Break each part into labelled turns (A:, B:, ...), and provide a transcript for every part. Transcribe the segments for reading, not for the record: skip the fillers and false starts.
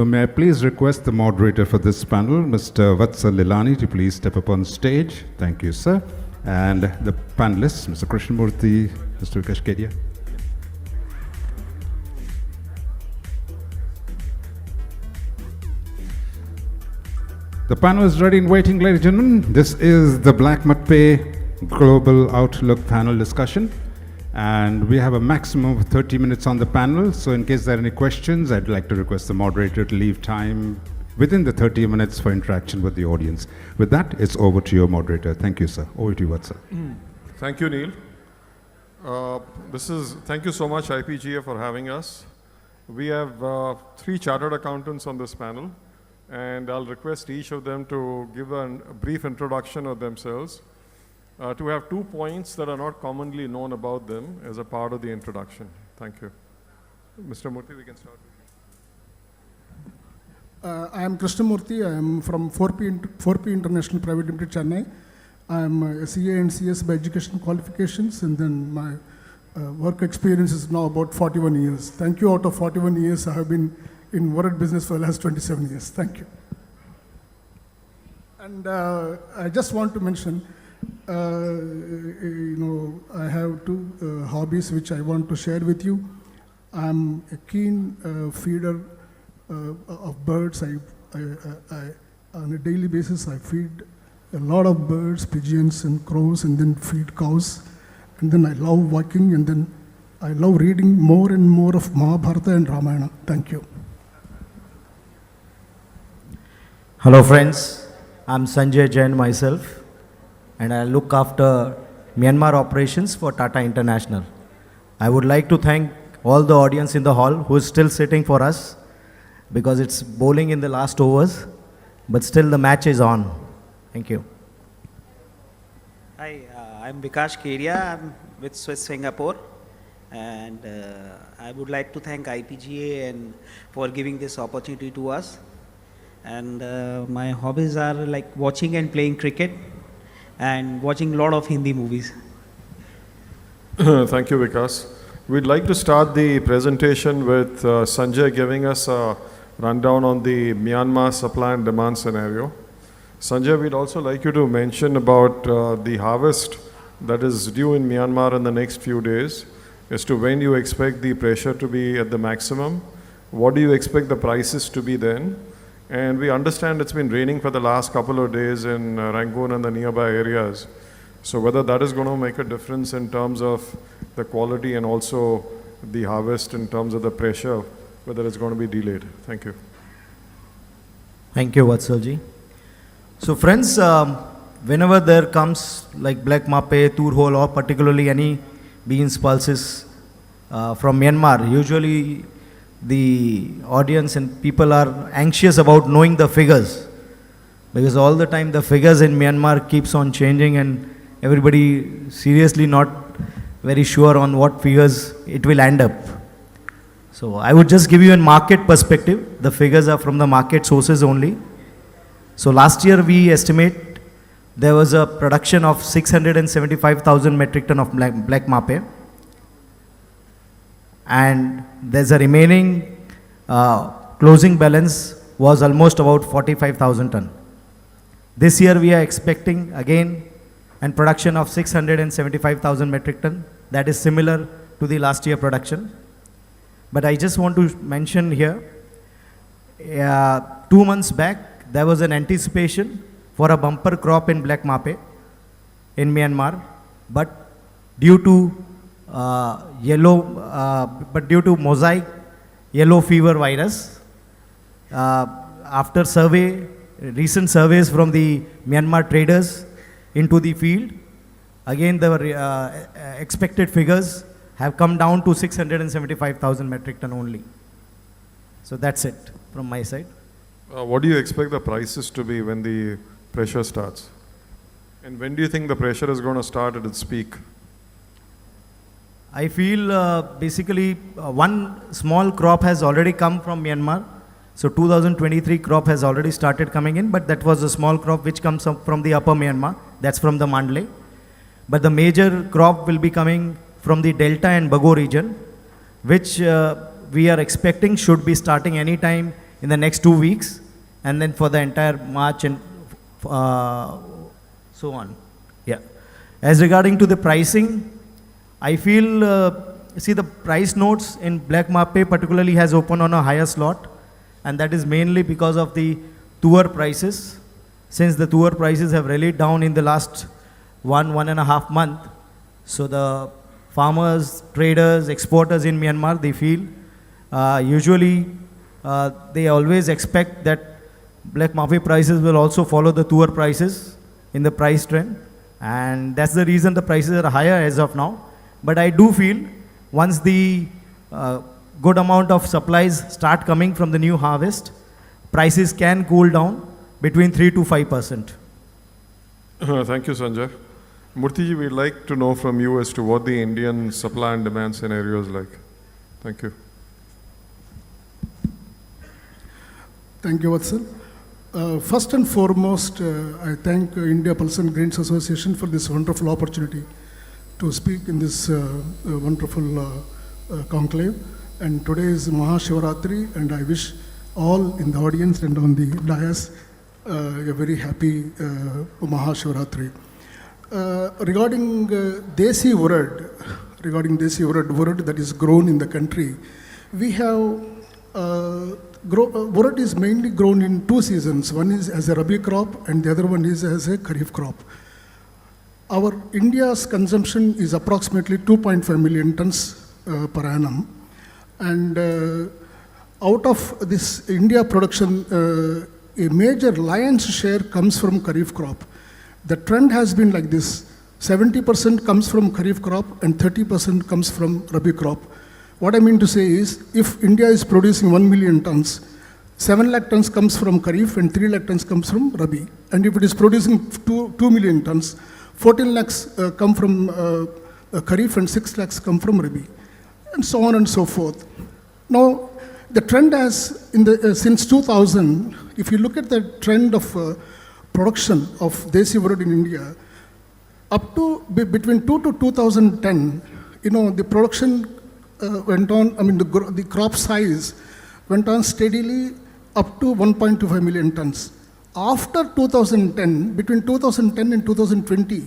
A: So may I please request the moderator for this panel, Mr. Vatsal Lilani, to please step up on stage. Thank you, sir. And the panelists, Mr. Krishnamurthy, Mr. Vikash Kedia. The panel is ready and waiting, ladies and gentlemen. This is the Black Mapte Global Outlook panel discussion. And we have a maximum of 30 minutes on the panel. So in case there are any questions, I'd like to request the moderator to leave time within the 30 minutes for interaction with the audience. With that, it's over to your moderator. Thank you, sir. Over to you, Vatsal.
B: Thank you, Neil. Thank you so much, IPGA, for having us. We have 3 chartered accountants on this panel, and I'll request each of them to give a brief introduction of themselves, to have 2 points that are not commonly known about them as a part of the introduction. Thank you. Mr. Murthy, we can start with you.
C: I am Krishnamurthy. I am from 4P International Private Limited, Chennai. I am a CA and CS by education qualifications, and then my work experience is now about 41 years. Thank you. Out of 41 years, I have been in word business for the last 27 years. Thank you. And I just want to mention, I have 2 hobbies which I want to share with you. I'm a keen feeder of birds. I on a daily basis, I feed a lot of birds, pigeons and crows, and then feed cows. And then I love walking, and then I love reading more and more of Mahabharata and Ramayana. Thank you.
D: Hello friends, I'm Sanjay Jain myself, and I look after Myanmar operations for Tata International. I would like to thank all the audience in the hall who is still sitting for us, because it's bowling in the last overs, but still the match is on. Thank you.
E: Hi, I'm Vikash Kedia. I'm with Swiss Singapore, and I would like to thank IPGA and for giving this opportunity to us. And my hobbies are like watching and playing cricket and watching a lot of Hindi movies.
B: Thank you, Vikas. We'd like to start the presentation with Sanjay giving us a rundown on the Myanmar supply and demand scenario. Sanjay, we'd also like you to mention about the harvest that is due in Myanmar in the next few days, as to when you expect the pressure to be at the maximum. What do you expect the prices to be then? And we understand it's been raining for the last couple of days in Rangoon and the nearby areas. So whether that is going to make a difference in terms of the quality and also the harvest in terms of the pressure, whether it's going to be delayed. Thank you.
D: Thank you, Vatsalji. So friends, whenever there comes like Black Mape, Turhol, or particularly any beans pulses from Myanmar, usually the audience and people are anxious about knowing the figures, because all the time the figures in Myanmar keeps on changing, and everybody seriously not very sure on what figures it will end up. So I would just give you a market perspective. The figures are from the market sources only. So last year we estimate there was a production of 675,000 metric ton of black mape, and there's a remaining closing balance was almost about 45,000 ton. This year we are expecting again a production of 675,000 metric ton. That is similar to the last year production. But I just want to mention here, 2 months back there was an anticipation for a bumper crop in black mape in Myanmar, but due to mosaic yellow fever virus, after recent surveys from the Myanmar traders into the field, again the expected figures have come down to 675,000 metric ton only. So that's it from my side.
B: What do you expect the prices to be when the pressure starts? And when do you think the pressure is going to start at its peak?
D: I feel basically one small crop has already come from Myanmar. So 2023 crop has already started coming in, but that was a small crop which comes up from the upper Myanmar. That's from the Mandalay. But the major crop will be coming from the Delta and Bago region, which we are expecting should be starting anytime in the next 2 weeks, and then for the entire March and so on. Yeah. As regarding to the pricing, I feel, see the price notes in Black Mapte particularly has opened on a higher slot, and that is mainly because of the tour prices. Since the tour prices have rallied down in the last 1.5 month, so the farmers, traders, exporters in Myanmar, they feel usually they always expect that Black Mapte prices will also follow the tour prices in the price trend, and that's the reason the prices are higher as of now. But I do feel once the good amount of supplies start coming from the new harvest, prices can cool down between 3 to 5%.
B: Thank you, Sanjay. Murthyji, we'd like to know from you as to what the Indian supply and demand scenario is like. Thank you.
C: Thank you, Vatsal. First and foremost, I thank India Pulse and Grains Association for this wonderful opportunity to speak in this wonderful conclave. And today is Mahashivaratri, and I wish all in the audience and on the dais a very happy Mahashivaratri. Regarding Desi Urad that is grown in the country, we have Urad is mainly grown in 2 seasons. One is as a Rabi crop and the other one is as a Kharif crop. Our India's consumption is approximately 2.5 million tons per annum. And out of this India production, a major lion's share comes from Kharif crop. The trend has been like this: 70% comes from Kharif crop and 30% comes from Rabi crop. What I mean to say is, if India is producing 1 million tons, 7 lakh tons comes from Kharif and 3 lakh tons comes from Rabi. And if it is producing 2 million tons, 14 lakhs come from Kharif and 6 lakhs come from Rabi, and so on and so forth. Now, the trend has, since 2000, if you look at the trend of production of Desi Urad in India, up to between 2 to 2010, the production went on, the crop size went on steadily up to 1.25 million tons. After 2010, between 2010 and 2020,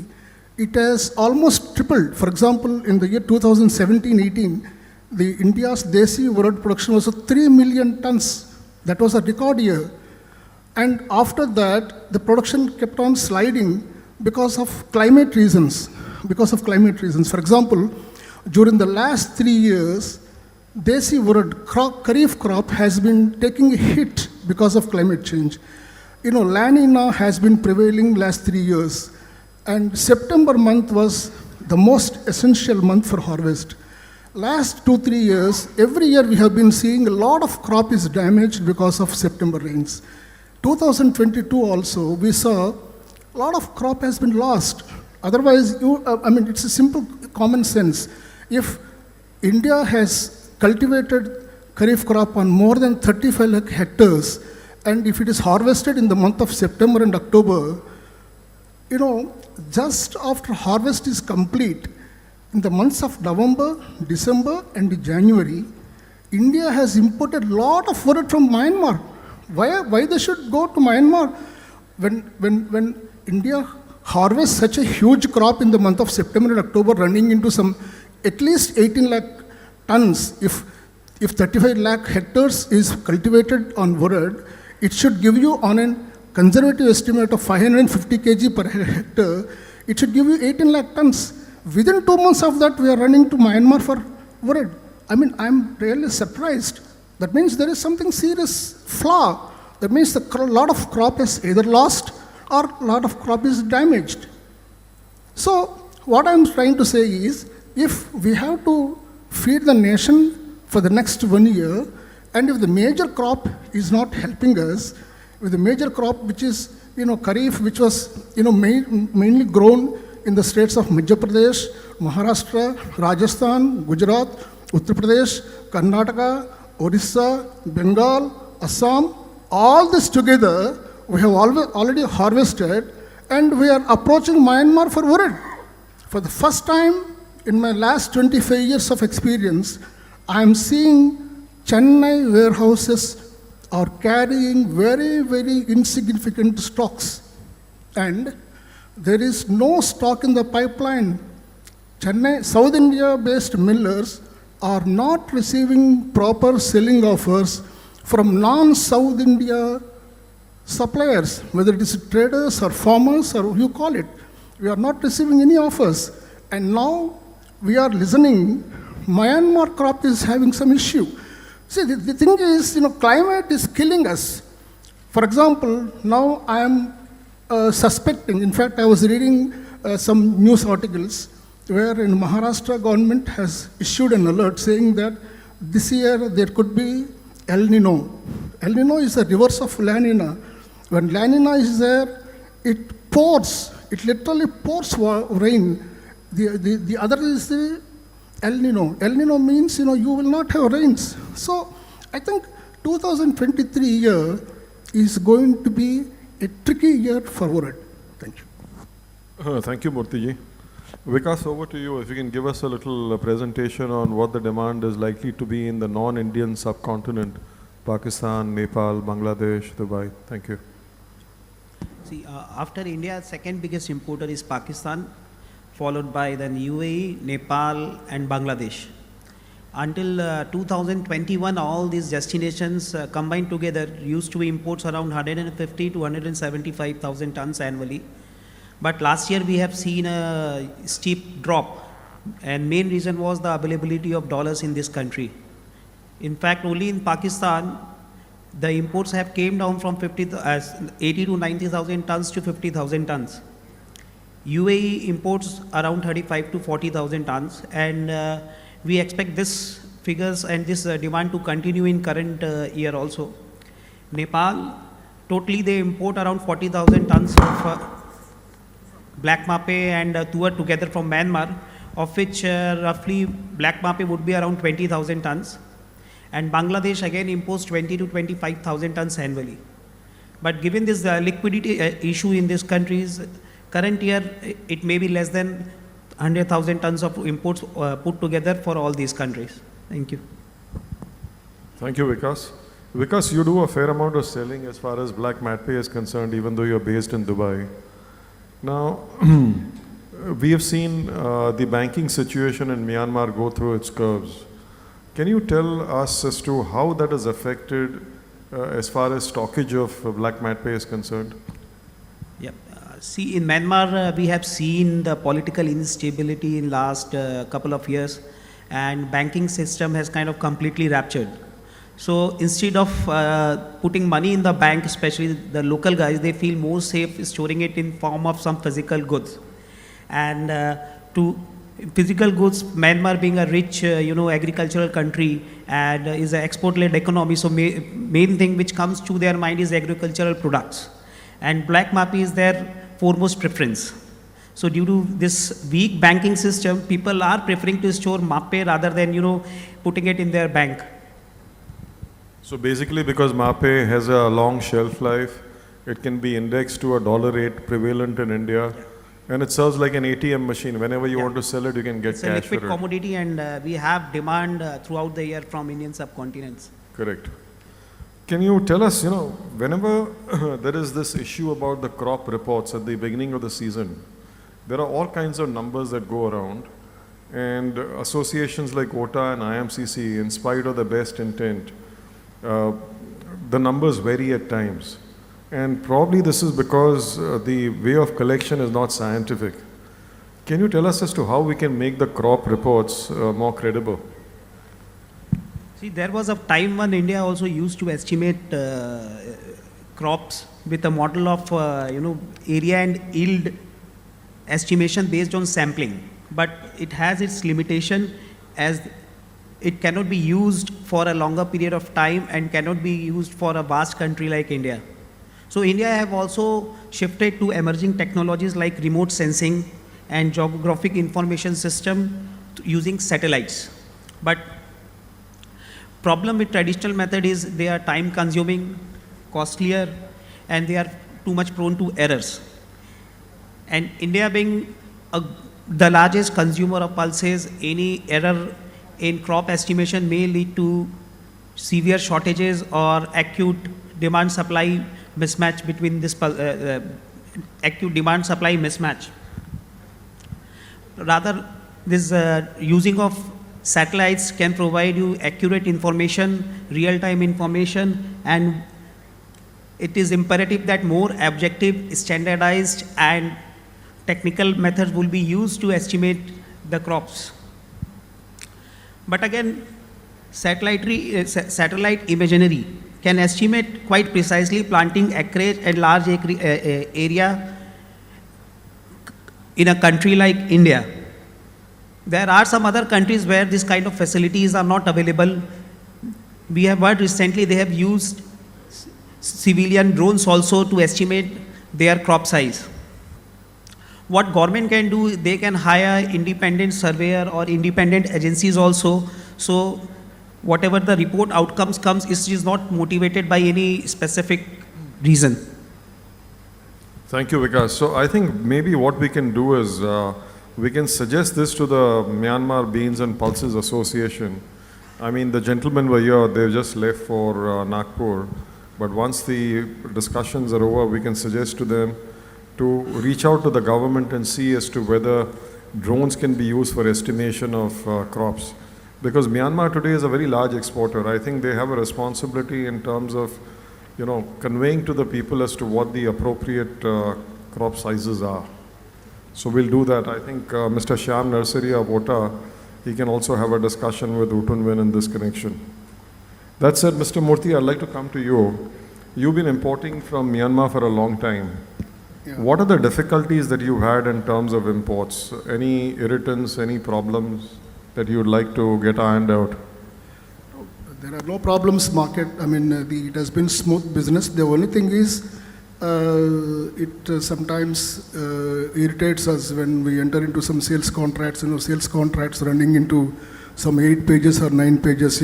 C: it has almost tripled. For example, in the year 2017-18, the India's Desi Urad production was 3 million tons. That was a record year. And after that, the production kept on sliding because of climate reasons. For example, during the last 3 years, Desi Urad Kharif crop has been taking a hit because of climate change. La Nina has been prevailing last 3 years, and September month was the most essential month for harvest. Last 2-3 years, every year we have been seeing a lot of crop is damaged because of September rains. 2022 also, we saw a lot of crop has been lost. Otherwise, it's a simple common sense. If India has cultivated Kharif crop on more than 35 lakh hectares, and if it is harvested in the month of September and October, just after harvest is complete, in the months of November, December, and January, India has imported a lot of urad from Myanmar. Why they should go to Myanmar? When India harvests such a huge crop in the month of September and October, running into some at least 18 lakh tons, if 35 lakh hectares is cultivated on urad, it should give you, on a conservative estimate of 550 kg per hectare, it should give you 18 lakh tons. Within 2 months of that, we are running to Myanmar for urad. I'm really surprised. That means there is something serious flaw. That means a lot of crop is either lost or a lot of crop is damaged. So what I'm trying to say is, if we have to feed the nation for the next 1 year, and if the major crop is not helping us, with the major crop which is, Kharif, which was, mainly grown in the states of Madhya Pradesh, Maharashtra, Rajasthan, Gujarat, Uttar Pradesh, Karnataka, Orissa, Bengal, Assam, all this together, we have already harvested, and we are approaching Myanmar for urad. For the first time in my last 25 years of experience, I am seeing Chennai warehouses are carrying very, very insignificant stocks. And there is no stock in the pipeline. Chennai, South India-based millers are not receiving proper selling offers from non-South India suppliers, whether it is traders or farmers or you call it. We are not receiving any offers. And now we are listening, Myanmar crop is having some issue. See, the thing is, climate is killing us. For example, now I am suspecting, in fact, I was reading some news articles where in Maharashtra government has issued an alert saying that this year there could be El Nino. El Nino is a reverse of La Nina. When La Nina is there, it pours, it literally pours rain. The other is the El Nino. El Nino means, you will not have rains. So I think 2023 year is going to be a tricky year forward. Thank you.
B: Thank you, Murthy. Vikas, over to you. If you can give us a little presentation on what the demand is likely to be in the non-Indian subcontinent, Pakistan, Nepal, Bangladesh, Dubai. Thank you.
E: See, after India, second biggest importer is Pakistan, followed by then UAE, Nepal, and Bangladesh. Until 2021, all these destinations combined together used to be imports around 150 to 175,000 tons annually. But last year we have seen a steep drop, and main reason was the availability of dollars in this country. In fact, only in Pakistan, the imports have came down from 80 to 90,000 tons to 50,000 tons. UAE imports around 35 to 40,000 tons, and we expect this figures and this demand to continue in current year also. Nepal, totally they import around 40,000 tons of black mape and tuar together from Myanmar, of which roughly black mape would be around 20,000 tons. And Bangladesh again imports 20 to 25,000 tons annually. But given this liquidity issue in these countries, current year it may be less than 100,000 tons of imports put together for all these countries. Thank you.
B: Thank you, Vikas. Vikas, you do a fair amount of selling as far as black mat pay is concerned, even though you're based in Dubai. Now, we have seen the banking situation in Myanmar go through its curves. Can you tell us as to how that has affected as far as stockage of black mat pay is concerned?
E: Yep. See, in Myanmar, we have seen the political instability in last couple of years, and banking system has kind of completely ruptured. So instead of putting money in the bank, especially the local guys, they feel more safe storing it in form of some physical goods. And to physical goods, Myanmar being a rich, agricultural country and is an export-led economy, so main thing which comes to their mind is agricultural products. And black mapi is their foremost preference. So due to this weak banking system, people are preferring to store mape rather than, putting it in their bank.
B: So basically, because MAPE has a long shelf life, it can be indexed to a dollar rate prevalent in India, and it serves like an ATM machine. Whenever you want to sell it, you can get
E: it's
B: cash for it.
E: It's a liquid commodity, and we have demand throughout the year from Indian subcontinents.
B: Correct. Can you tell us, whenever there is this issue about the crop reports at the beginning of the season, there are all kinds of numbers that go around, and associations like OTA and IMCC, in spite of the best intent, the numbers vary at times. And probably this is because the way of collection is not scientific. Can you tell us as to how we can make the crop reports more credible?
E: See, there was a time when India also used to estimate crops with a model of, area and yield estimation based on sampling. But it has its limitation, as it cannot be used for a longer period of time and cannot be used for a vast country like India. So India have also shifted to emerging technologies like remote sensing and geographic information system using satellites. But problem with traditional method is they are time consuming, costlier, and they are too much prone to errors. And India being the largest consumer of pulses, any error in crop estimation may lead to severe shortages or acute demand supply mismatch between this acute demand supply mismatch. Rather, this using of satellites can provide you accurate information, real-time information, and it is imperative that more objective, standardized, and technical methods will be used to estimate the crops. But again, satellite imagery can estimate quite precisely planting acreage and large area in a country like India. There are some other countries where this kind of facilities are not available. We have heard recently they have used civilian drones also to estimate their crop size. What government can do, they can hire independent surveyor or independent agencies also. So whatever the report outcomes comes, it is not motivated by any specific reason.
B: Thank you, Vikas. So I think maybe what we can do is we can suggest this to the Myanmar Beans and Pulses Association. I mean, the gentlemen were here, they've just left for Nagpur. But once the discussions are over, we can suggest to them to reach out to the government and see as to whether drones can be used for estimation of crops. Because Myanmar today is a very large exporter. I think they have a responsibility in terms of, conveying to the people as to what the appropriate crop sizes are. So we'll do that. I think Mr. Shyam Nursery of Ota, he can also have a discussion with Utunwin in this connection. That said, Mr. Murthy, I'd like to come to you. You've been importing from Myanmar for a long time.
C: Yeah.
B: What are the difficulties that you've had in terms of imports? Any irritants, any problems that you'd like to get ironed out?
C: There are no problems, market. I mean, it has been smooth business. The only thing is, it sometimes irritates us when we enter into some sales contracts, sales contracts running into some 8 pages or 9 pages,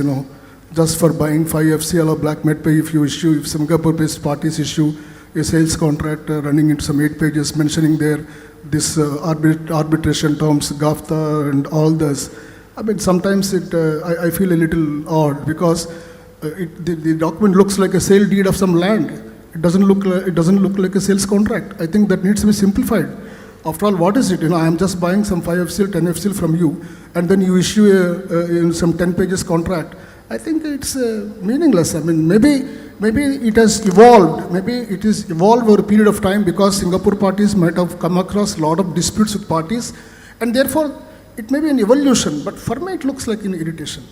C: just for buying 5 FCL or Black Mapte. If Singapore-based parties issue a sales contract running into some 8 pages mentioning there this arbitration terms, GAFTA and all this. I mean, sometimes I feel a little odd because the document looks like a sale deed of some land. It doesn't look like a sales contract. I think that needs to be simplified. After all, what is it? I am just buying some 5 FCL, 10 FCL from you, and then you issue some 10 pages contract. I think it's meaningless. I mean, maybe it has evolved. Maybe it is evolved over a period of time because Singapore parties might have come across a lot of disputes with parties, and therefore it may be an evolution. But for me, it looks like an irritation.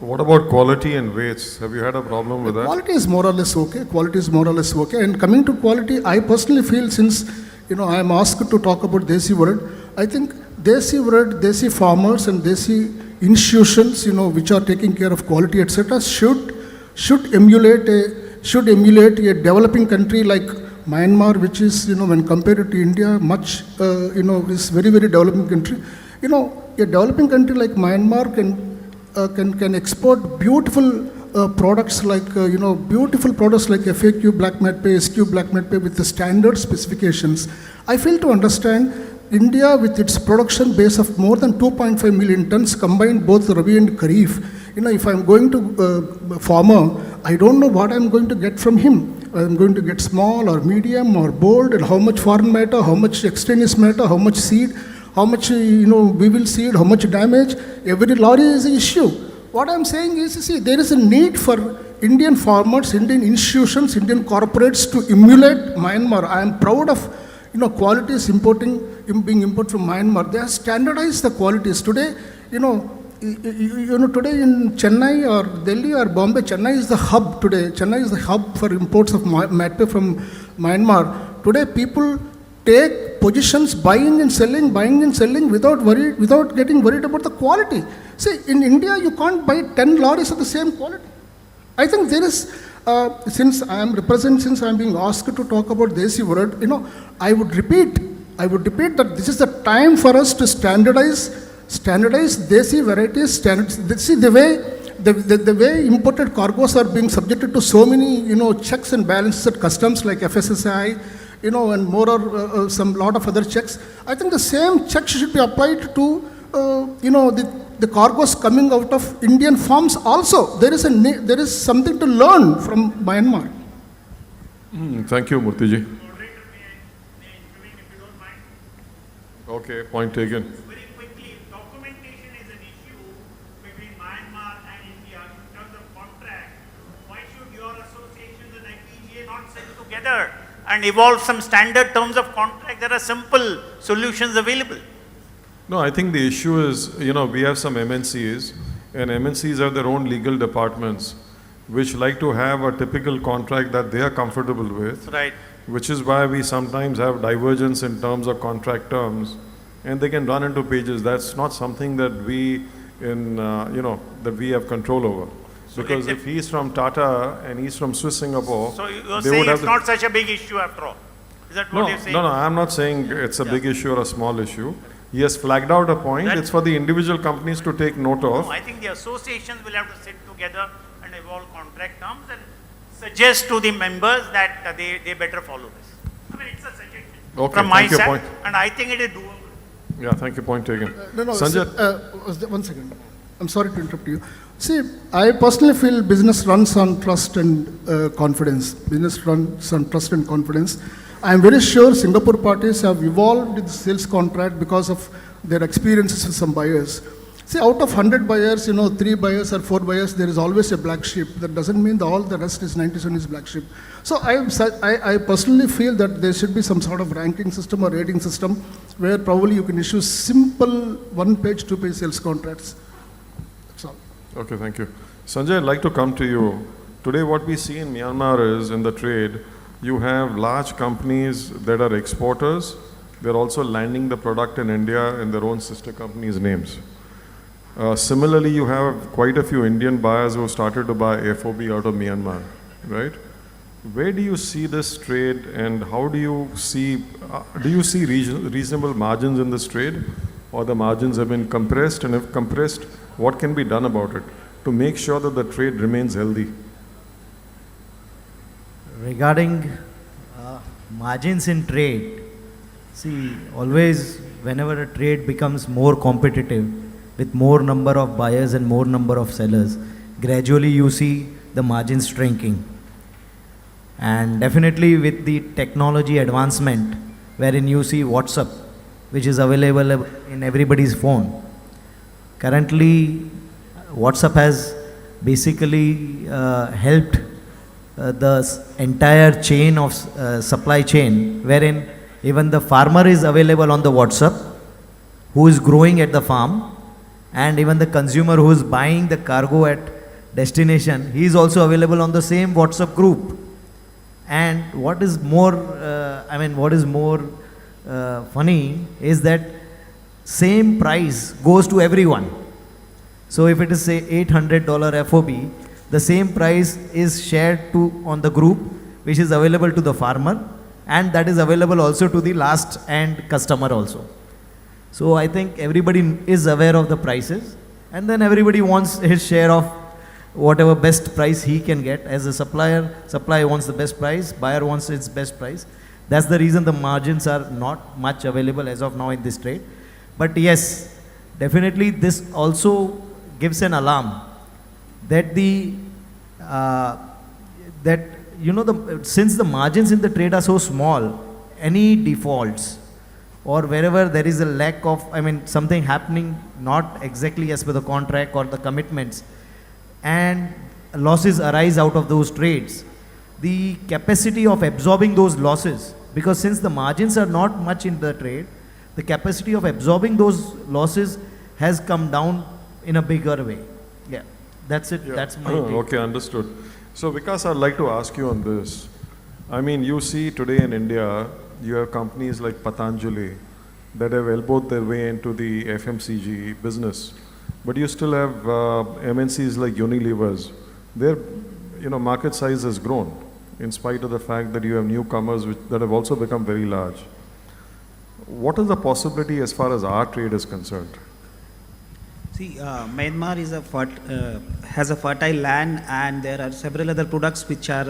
B: What about quality and weights? Have you had a problem with that?
C: Quality is more or less okay. And coming to quality, I personally feel since I am asked to talk about Desi Word, I think Desi Word, Desi farmers and Desi institutions, which are taking care of quality, etc., should emulate a developing country like Myanmar, which is, when compared to India, much, is very, very developing country. A developing country like Myanmar can export beautiful products like, beautiful products like FAQ Black Mapte, SQ Black Mapte with the standard specifications. I fail to understand India with its production base of more than 2.5 million tons combined both Rabi and Kharif. If I'm going to a farmer, I don't know what I'm going to get from him. I'm going to get small or medium or bold, and how much foreign matter, how much extraneous matter, how much seed, how much we will seed, how much damage. Every lorry is an issue. What I'm saying is, there is a need for Indian farmers, Indian institutions, Indian corporates to emulate Myanmar. I am proud of quality is being imported from Myanmar. They have standardized the qualities. Today, today in Chennai or Delhi or Bombay, Chennai is the hub today. Chennai is the hub for imports of Mapte from Myanmar. Today, people take positions buying and selling without getting worried about the quality. See, in India, you can't buy 10 lorries of the same quality. I think there is, since I am being asked to talk about Desi Word, I would repeat that this is the time for us to standardize Desi varieties. See the way imported cargoes are being subjected to so many checks and balances at customs like FSSAI, and more or some lot of other checks. I think the same checks should be applied to the cargoes coming out of Indian farms also. There is something to learn from Myanmar.
B: Thank you, Murthyji. Okay, point taken.
F: Very quickly, documentation is an issue between Myanmar and India in terms of contract. Why should your associations and IPGA not sit together and evolve some standard terms of contract? There are simple solutions available.
B: No, I think the issue is, we have some MNCs, and MNCs have their own legal departments, which like to have a typical contract that they are comfortable with.
F: Right.
B: Which is why we sometimes have divergence in terms of contract terms, and they can run into pages. That's not something that we that we have control over.
F: So
B: because if he's from Tata and he's from Swiss Singapore,
F: So you're
B: they would
F: saying
B: have
F: it's not such a big issue after all? Is that what
B: no,
F: you're saying?
B: no, I'm not saying it's a big issue or a small issue. He has flagged out a point.
F: That-
B: It's for the individual companies to take note of.
F: No, I think the associations will have to sit together and evolve contract terms and suggest to the members that they better follow this. I mean, it's a suggestion
B: Okay,
F: from my
B: thank you,
F: side,
B: point.
F: and I think it is doable.
B: Yeah, thank you. Point taken.
C: Sanjay.
B: Sanjay,
C: One second. I'm sorry to interrupt you. See, I personally feel business runs on trust and confidence. Business runs on trust and confidence. I am very sure Singapore parties have evolved with sales contract because of their experiences with some buyers. See, out of 100 buyers, 3 buyers or 4 buyers, there is always a black sheep. That doesn't mean that all the rest is 97 is black sheep. So I personally feel that there should be some sort of ranking system or rating system where probably you can issue simple 1-page, 2-page sales contracts. That's all.
B: okay, thank you. Sanjay, I'd like to come to you. Today, what we see in Myanmar is in the trade, you have large companies that are exporters. They're also landing the product in India in their own sister companies' names. Similarly, you have quite a few Indian buyers who started to buy FOB out of Myanmar, right? Where do you see this trade, and how do you see reasonable margins in this trade, or the margins have been compressed, and if compressed, what can be done about it to make sure that the trade remains healthy?
D: Regarding margins in trade, see, always whenever a trade becomes more competitive with more number of buyers and more number of sellers, gradually you see the margins shrinking. And definitely with the technology advancement, wherein you see WhatsApp, which is available in everybody's phone. Currently, WhatsApp has basically helped the entire chain of supply chain, wherein even the farmer is available on the WhatsApp, who is growing at the farm, and even the consumer who is buying the cargo at destination, he is also available on the same WhatsApp group. And what is more, funny is that same price goes to everyone. So if it is say $800 FOB, the same price is shared on the group, which is available to the farmer, and that is available also to the last end customer also. So I think everybody is aware of the prices, and then everybody wants his share of whatever best price he can get. As a supplier wants the best price, buyer wants its best price. That's the reason the margins are not much available as of now in this trade. But yes, definitely this also gives an alarm that since the margins in the trade are so small, any defaults or wherever there is a lack of, something happening not exactly as per the contract or the commitments, and losses arise out of those trades, the capacity of absorbing those losses, because since the margins are not much in the trade, the capacity of absorbing those losses has come down in a bigger way. Yeah, that's it.
B: Yeah.
D: That's my take.
B: Okay, understood. So Vikas, I'd like to ask you on this. You see today in India, you have companies like Patanjali that have elbowed their way into the FMCG business. But you still have MNCs like Unilever's. Their market size has grown in spite of the fact that you have newcomers that have also become very large. What is the possibility as far as our trade is concerned?
E: See, Myanmar is has a fertile land, and there are several other products which are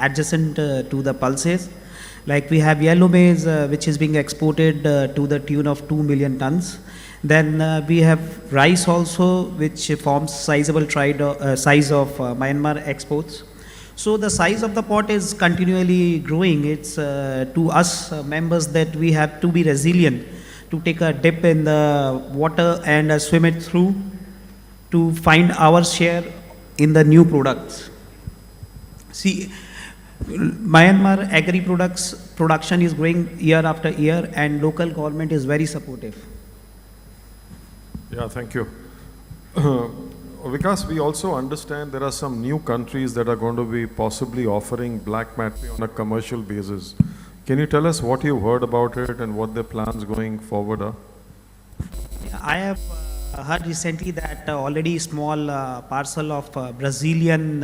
E: adjacent to the pulses. Like we have yellow maize, which is being exported to the tune of 2 million tons, Then we have rice also, which forms sizable size of Myanmar exports. So the size of the pot is continually growing. It's to us members that we have to be resilient, to take a dip in the water and swim it through to find our share in the new products. See, Myanmar agri products production is growing year after year, and local government is very supportive.
B: Yeah, thank you. Vikas, we also understand there are some new countries that are going to be possibly offering black Mapte on a commercial basis. Can you tell us what you've heard about it and what their plans going forward are?
E: I have heard recently that already small parcel of Brazilian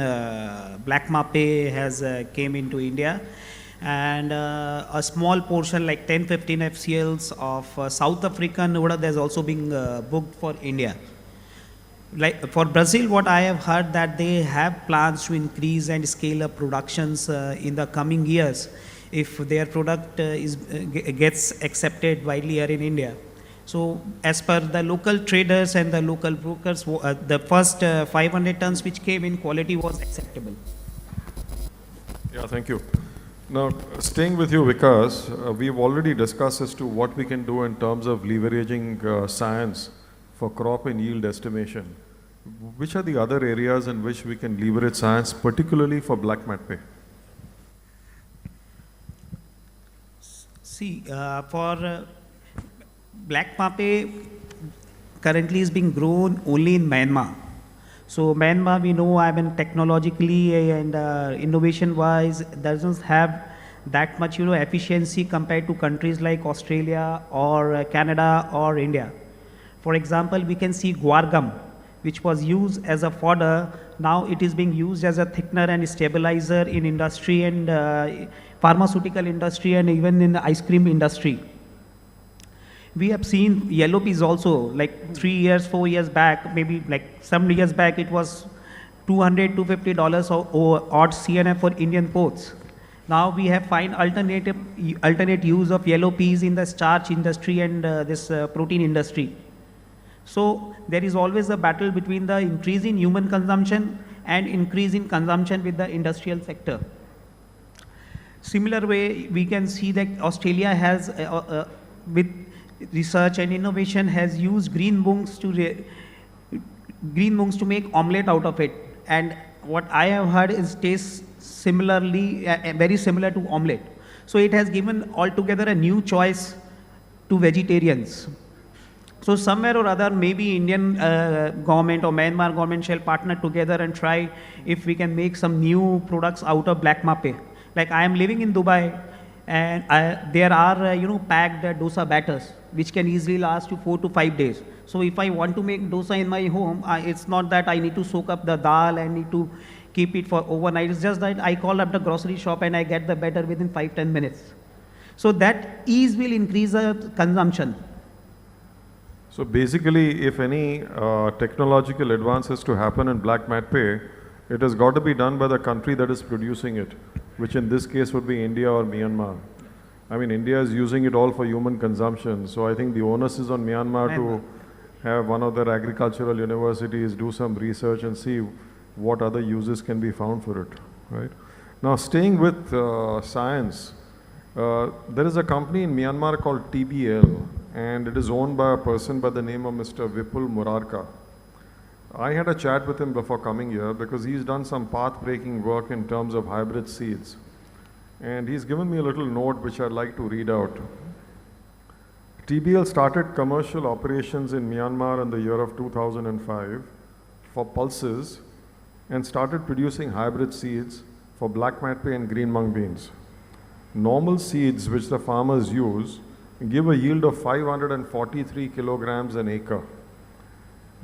E: black Mapte has came into India, and a small portion like 10-15 FCLs of South African Uda has also been booked for India. Like for Brazil, what I have heard that they have plans to increase and scale up productions in the coming years if their product gets accepted widely here in India. So as per the local traders and the local brokers, the first 500 tons which came in quality was acceptable.
B: Yeah, thank you. Now, staying with you, Vikas, we've already discussed as to what we can do in terms of leveraging science for crop and yield estimation. Which are the other areas in which we can leverage science, particularly for black Mapte?
E: See, for black Mapte currently is being grown only in Myanmar. So Myanmar, we know, I mean, technologically and innovation-wise, doesn't have that much, efficiency compared to countries like Australia or Canada or India. For example, we can see guar gum, which was used as a fodder. Now it is being used as a thickener and stabilizer in industry and pharmaceutical industry and even in the ice cream industry. We have seen yellow peas also, like 3 years, 4 years back, maybe like some years back, it was $200 to $250 or odd CNF for Indian ports. Now we have find alternate use of yellow peas in the starch industry and this protein industry. So there is always a battle between the increase in human consumption and increase in consumption with the industrial sector. Similar way, we can see that Australia has, with research and innovation, has used green mungs to make omelette out of it. And what I have heard is tastes similarly, very similar to omelette. So it has given altogether a new choice to vegetarians. So somewhere or other, maybe Indian government or Myanmar government shall partner together and try if we can make some new products out of black Mapte. Like I am living in Dubai, and there are packed dosa batters which can easily last you 4 to 5 days. So if I want to make dosa in my home, it's not that I need to soak up the dal and need to keep it for overnight. It's just that I call up the grocery shop and I get the batter within 5-10 minutes. So that ease will increase the consumption.
B: So basically, if any technological advances to happen in black Mapte, it has got to be done by the country that is producing it, which in this case would be India or Myanmar. I mean, India is using it all for human consumption, so I think the onus is on Myanmar to have one of their agricultural universities do some research and see what other uses can be found for it, right? Now, staying with science, there is a company in Myanmar called TBL, and it is owned by a person by the name of Mr. Vipul Murarka. I had a chat with him before coming here because he's done some path-breaking work in terms of hybrid seeds. And he's given me a little note which I'd like to read out. TBL started commercial operations in Myanmar in the year of 2005 for pulses and started producing hybrid seeds for black Mapte and green mung beans. Normal seeds which the farmers use give a yield of 543 kilograms an acre.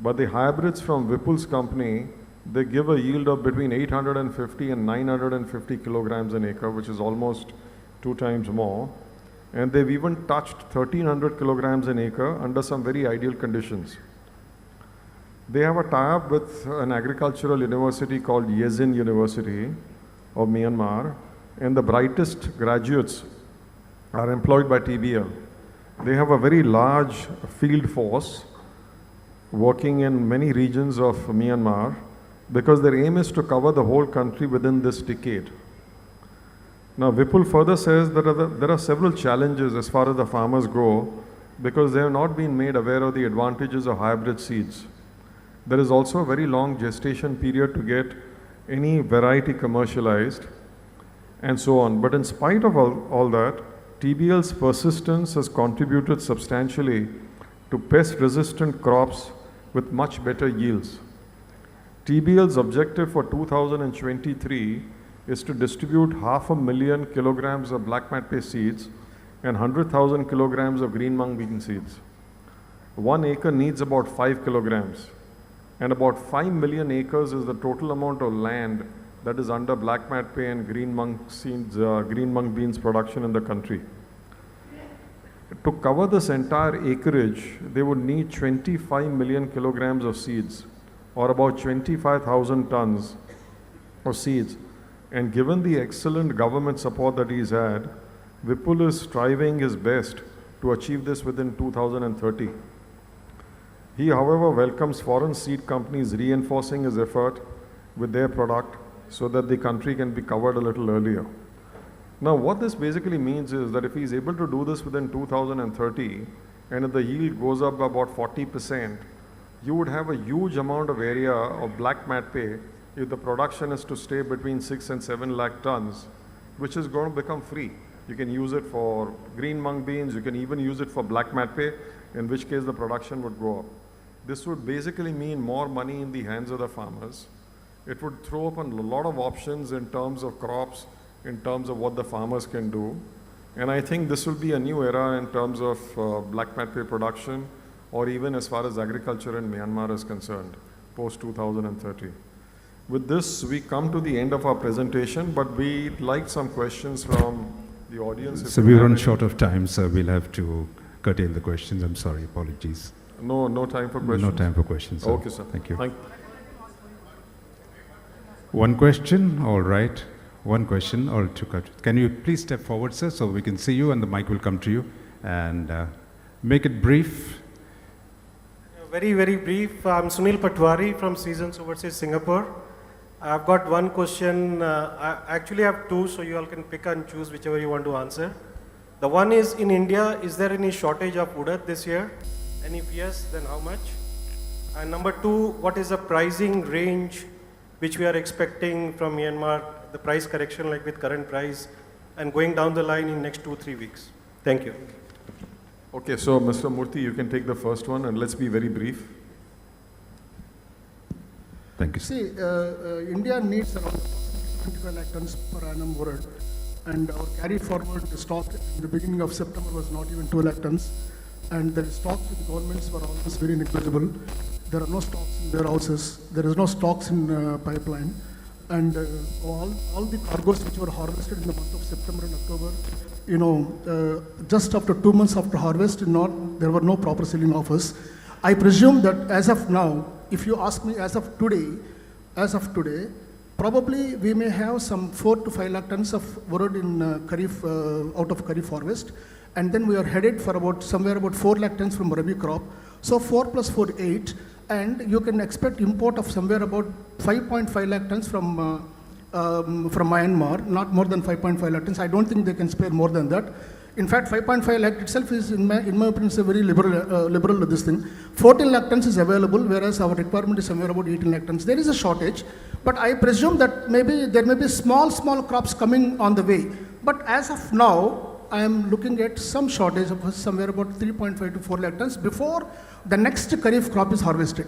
B: But the hybrids from Vipul's company, they give a yield of between 850 and 950 kilograms an acre, which is almost 2 times more. And they've even touched 1300 kilograms an acre under some very ideal conditions. They have a tie-up with an agricultural university called Yezin University of Myanmar, and the brightest graduates are employed by TBL. They have a very large field force working in many regions of Myanmar because their aim is to cover the whole country within this decade. Now, Vipul further says that there are several challenges as far as the farmers go because they have not been made aware of the advantages of hybrid seeds. There is also a very long gestation period to get any variety commercialized and so on. But in spite of all that, TBL's persistence has contributed substantially to pest-resistant crops with much better yields. TBL's objective for 2023 is to distribute 500,000 kilograms of black Mapte seeds and 100,000 kilograms of green mung bean seeds. 1 acre needs about 5 kilograms, and about 5 million acres is the total amount of land that is under black Mapte and green mung seeds, green mung beans production in the country. To cover this entire acreage, they would need 25 million kilograms of seeds, or about 25,000 tons of seeds. And given the excellent government support that he's had, Vipul is striving his best to achieve this within 2030. He, however, welcomes foreign seed companies reinforcing his effort with their product so that the country can be covered a little earlier. Now, what this basically means is that if he's able to do this within 2030, and if the yield goes up by about 40%, you would have a huge amount of area of black Mapte if the production is to stay between 6 and 7 lakh tons, which is going to become free. You can use it for green mung beans, you can even use it for black Mapte, in which case the production would go up. This would basically mean more money in the hands of the farmers. It would throw open a lot of options in terms of crops, in terms of what the farmers can do. And I think this will be a new era in terms of black Mapte production, or even as far as agriculture in Myanmar is concerned, post 2030. With this, we come to the end of our presentation, but we'd like some questions from the audience.
A: So we run short of time, so we'll have to curtail the questions. I'm sorry, apologies.
B: No time for questions?
A: No time for questions. Sir.
B: Okay, sir.
A: Thank you.
B: Thank
A: One question, all right. One question or two questions. Can you please step forward, sir, so we can see you and the mic will come to you. And make it brief.
G: Very, very brief. I'm Sunil Patwari from Seasons Overseas Singapore. I've got one question. I actually have two, so you all can pick and choose whichever you want to answer. The one is, in India, is there any shortage of udad this year? And if yes, then how much? And number two, what is the pricing range which we are expecting from Myanmar, the price correction like with current price, and going down the line in next 2-3 weeks? Thank you.
B: Okay, so Mr. Murthy, you can take the first one and let's be very brief.
A: Thank you, sir.
C: See, India needs around 25 lakh tons per annum urad, and our carry forward stock in the beginning of September was not even 2 lakh tons, and the stocks with governments were almost very negligible. There are no stocks in warehouses, there is no stocks in pipeline, and all the cargoes which were harvested in the month of September and October, just after 2 months after harvest, there were no proper selling offers. I presume that as of now, if you ask me as of today, probably we may have some 4 to 5 lakh tons of urad in Kharif, out of Kharif harvest, and then we are headed for somewhere about 4 lakh tons from Rabi crop. So 4 plus 4, 8, and you can expect import of somewhere about 5.5 lakh tons from Myanmar, not more than 5.5 lakh tons. I don't think they can spare more than that. In fact, 5.5 lakh itself is, in my opinion, is a very liberal this thing. 14 lakh tons is available, whereas our requirement is somewhere about 18 lakh tons. There is a shortage, but I presume that maybe there may be small crops coming on the way. But as of now, I am looking at some shortage of somewhere about 3.5 to 4 lakh tons before the next Kharif crop is harvested.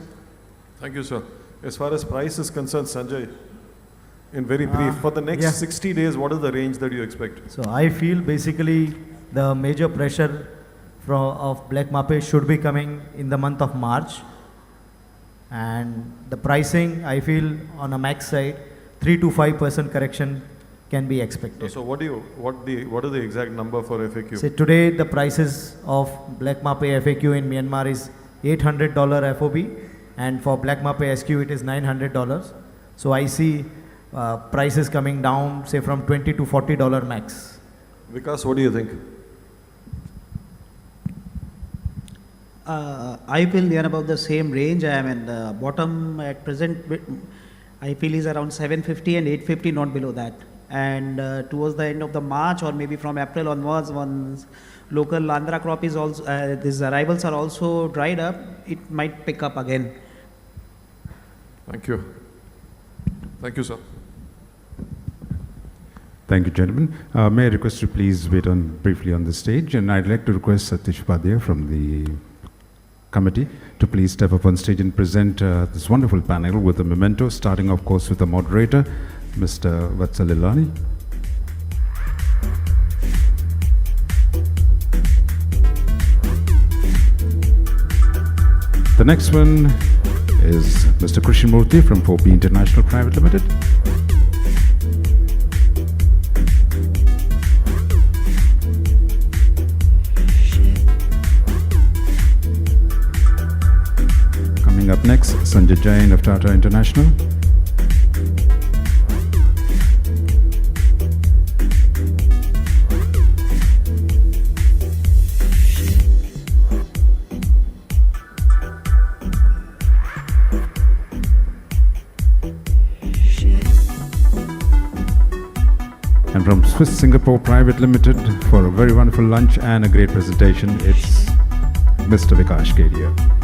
B: Thank you, sir. As far as price is concerned, Sanjay, in very brief, for the next 60 days, what is the range that you expect?
D: So I feel basically the major pressure of black Mapte should be coming in the month of March, and the pricing, I feel on a max side, 3 to 5% correction can be expected.
B: So what is the exact number for FAQ?
D: So today the prices of black Mapte FAQ in Myanmar is $800 FOB, and for black Mapte SQ it is $900. So I see prices coming down, say from $20 to $40 max.
B: Vikas, what do you think?
E: I feel near about the same range. I mean, the bottom at present, I feel is around 750 and 850, not below that. And towards the end of the March or maybe from April onwards, once local Andhra crop is also, these arrivals are also dried up, it might pick up again.
B: Thank you. Thank you, sir.
A: Thank you, gentlemen. May I request you please wait on briefly on the stage, and I'd like to request Satish Upadhyay from the committee to please step up on stage and present this wonderful panel with a memento, starting of course with the moderator, Mr. Vatsal Ilani. The next one is Mr. Krishnamurthy from 4P International Private Limited. Coming up next, Sanjay Jain of Tata International. And from Swiss Singapore Private Limited for a very wonderful lunch and a great presentation, it's Mr. Vikash Kedia.